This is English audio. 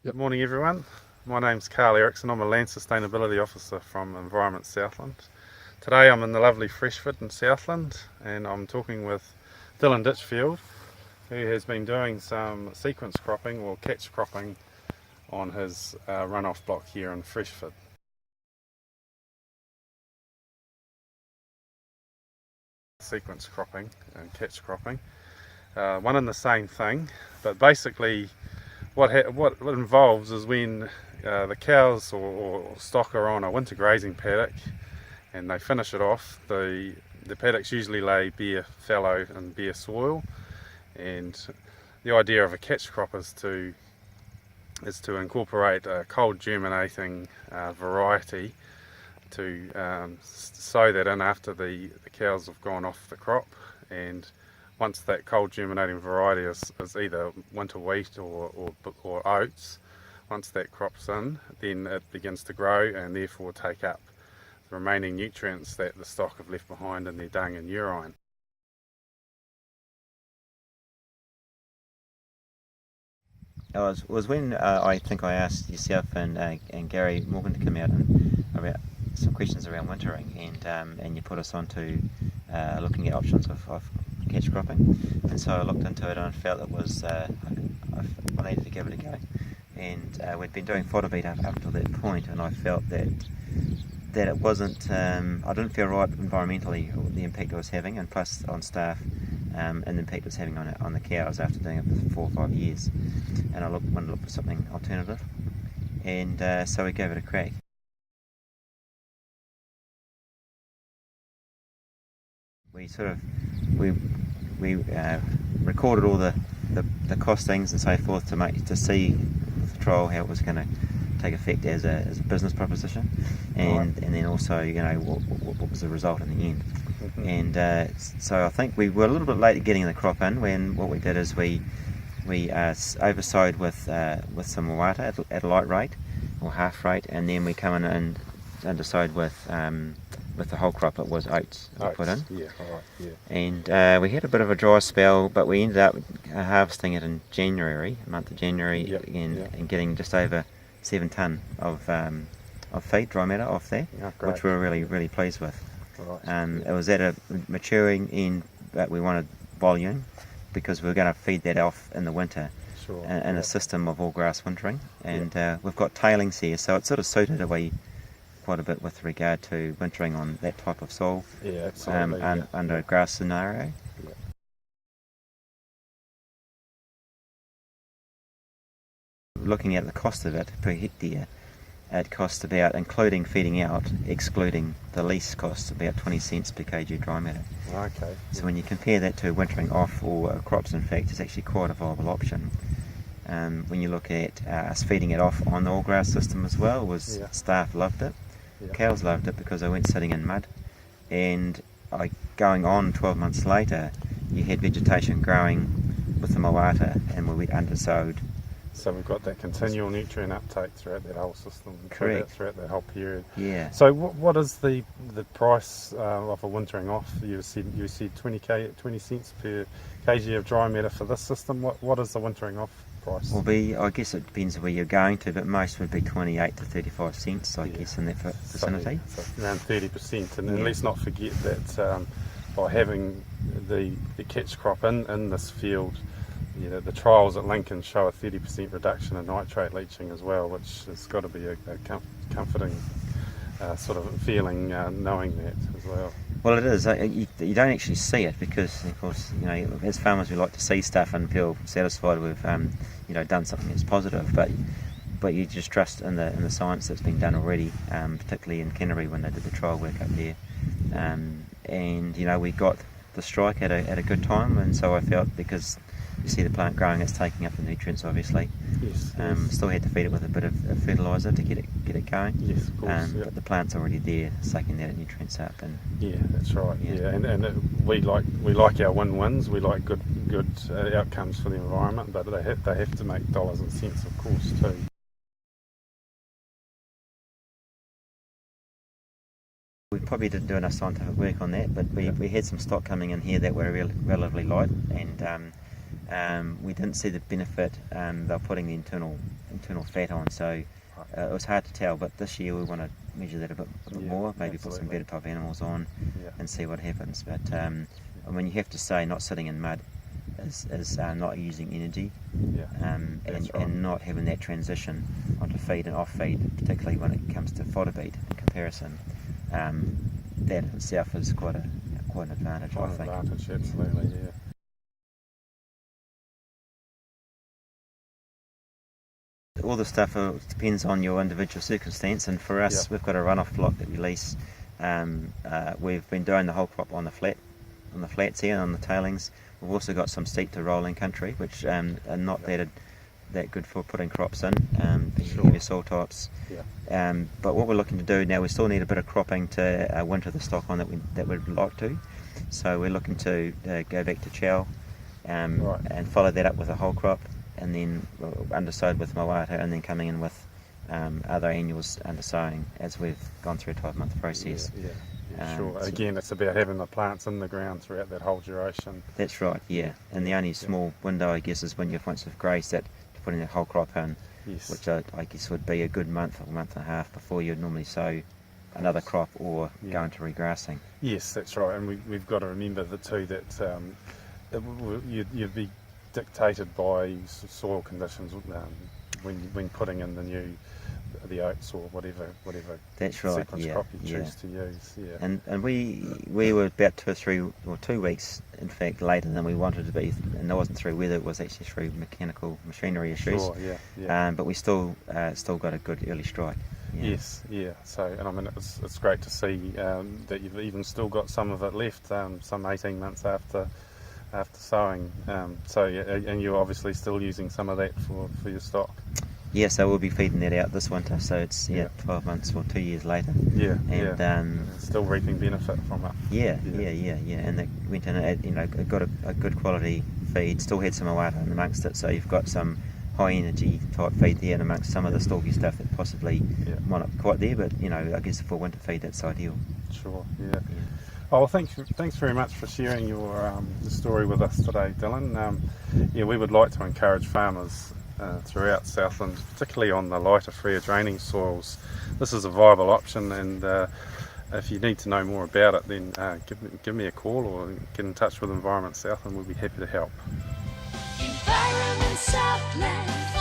Good morning everyone. My name's Karl Erikson. I'm a Land Sustainability Officer from Environment Southland. Today I'm in the lovely Freshford in Southland and I'm talking with Dylan Ditchfield, who has been doing some sequence cropping or catch cropping on his runoff block here in Freshford. Sequence cropping and catch cropping, one and the same thing, but basically what it involves is when the cows or stock are on a winter grazing paddock and they finish it off, the paddocks usually lay bare fallow and bare soil, and the idea of a catch crop is to incorporate a cold germinating variety to sow that in after the cows have gone off the crop. And once that cold germinating variety is either winter wheat or oats, once that crop's in, then it begins to grow and therefore take up the remaining nutrients that the stock have left behind in their dung and urine. It was when I think I asked yourself and Gary Morgan to come out and about some questions around wintering, and you put us on to looking at options of catch cropping, and so I looked into it and I felt it was I needed to give it a go, and we'd been doing fodder beat up to that point, and I felt that it wasn't I didn't feel right environmentally, the impact it was having, and plus on staff, and the impact it was having on the cows after doing it for 4 or 5 years, and I wanted to look for something alternative, and so we gave it a crack. We recorded all the costings and so forth to see with the trial how it was going to take effect as a business proposition, and then also what was the result in the end. And so I think we were a little bit late at getting the crop in, when what we did is we oversowed with some wata at a light rate or half rate, and then we come in and undersowed with the whole crop. It was oats we put in. Yeah, right, yeah. And we had a bit of a dry spell, but we ended up harvesting it in January, month of January, Yep, and getting just over 7 tonne of feed, dry matter, off there, which we were really pleased with. Right. It was at a maturing end, but we wanted volume because we were going to feed that off in the winter, Sure, in a system of all grass wintering, and we've got tailings here, so it sort of suited away quite a bit with regard to wintering on that type of soil, Yeah, absolutely. under a grass scenario. Yeah. Looking at the cost of it per hectare, it costs about, including feeding out, excluding the lease costs, about 20 cents per kg dry matter. Okay. So when you compare that to wintering off or crops, in fact, it's actually quite a viable option. When you look at us feeding it off on the all grass system as well, staff loved it. Yeah. Cows loved it because they weren't sitting in mud, and going on 12 months later, you had vegetation growing with the mawata, and we went undersowed. So we've got that continual nutrient uptake throughout that whole system, Correct. throughout that whole period. Yeah. So what is the price of a wintering off? You said 20 cents per kg of dry matter for this system. What is the wintering off price? I guess it depends where you're going to, but most would be 28 to 35 cents, I guess, in that vicinity. So around 30%, and Yeah. let's not forget that by having the catch crop in this field, the trials at Lincoln show a 30% reduction in nitrate leaching as well, which has got to be a comforting sort of feeling, knowing that as well. Well, it is. You don't actually see it because, of course, as farmers we like to see stuff and feel satisfied we've done something that's positive. But you just trust in the science that's been done already, particularly in Canterbury when they did the trial work up there. And we got the strike at a good time, and so I felt, because you see the plant growing, it's taking up the nutrients, obviously. Yes. Still had to feed it with a bit of fertiliser to get it going. Yes, of course. But the plant's already there, sucking that nutrients up. And yeah, that's right. Yeah. Yeah, and we like our win-wins. We like good outcomes for the environment, but they have to make dollars and cents, of course, too. We probably didn't do enough scientific work on that, but we had some stock coming in here that were relatively light, and We didn't see the benefit. They were putting the internal fat on, so it was hard to tell. But this year we want to measure that a bit more, maybe put some better type animals on and see what happens. But I mean, you have to say not sitting in mud is not using energy, and not having that transition onto feed and off feed, particularly when it comes to fodder beat in comparison. That in itself is quite an advantage, I think. Absolutely, yeah. All the stuff depends on your individual circumstance, and for us, we've got a runoff flock that we lease. We've been doing the whole crop on the flats here, on the tailings. We've also got some steep to rolling country, which are not that good for putting crops in, heavier soil types. But what we're looking to do now, we still need a bit of cropping to winter the stock on that we'd like to. So we're looking to go back to chow and follow that up with a whole crop, and then undersowed with mawata, and then coming in with other annuals undersowing as we've gone through a 12-month process. Sure. Again, it's about having the plants in the ground throughout that whole duration. That's right, yeah. And the only small window, I guess, is when once you've grazed it, to putting that whole crop in, which I guess would be a good month or month and a half before you'd normally sow another crop or go into regrassing. Yes, that's right. And we've got to remember that you'd be dictated by soil conditions when putting in the oats or whatever that's right, sequence crop you choose to use. And we were about 2 weeks in fact later than we wanted to be, and it wasn't through weather, it was actually through mechanical machinery issues. But we still got a good early strike. So, and I mean, it's great to see that you've even still got some of it left, some 18 months after sowing. And you're obviously still using some of that for your stock. So we'll be feeding that out this winter. So it's 12 months or 2 years later. And still reaping benefit from it. And it went in. It got a good quality feed. Still had some mawata in amongst it. So you've got some high energy type feed there and amongst some of the stalky stuff that possibly might not be quite there. But I guess for winter feed that's ideal. Sure. Oh, well, thanks very much for sharing your story with us today, Dylan. We would like to encourage farmers throughout Southland, particularly on the lighter, freer draining soils. This is a viable option, and if you need to know more about it, then give me a call or get in touch with Environment Southland. We'll be happy to help. Environment Southland.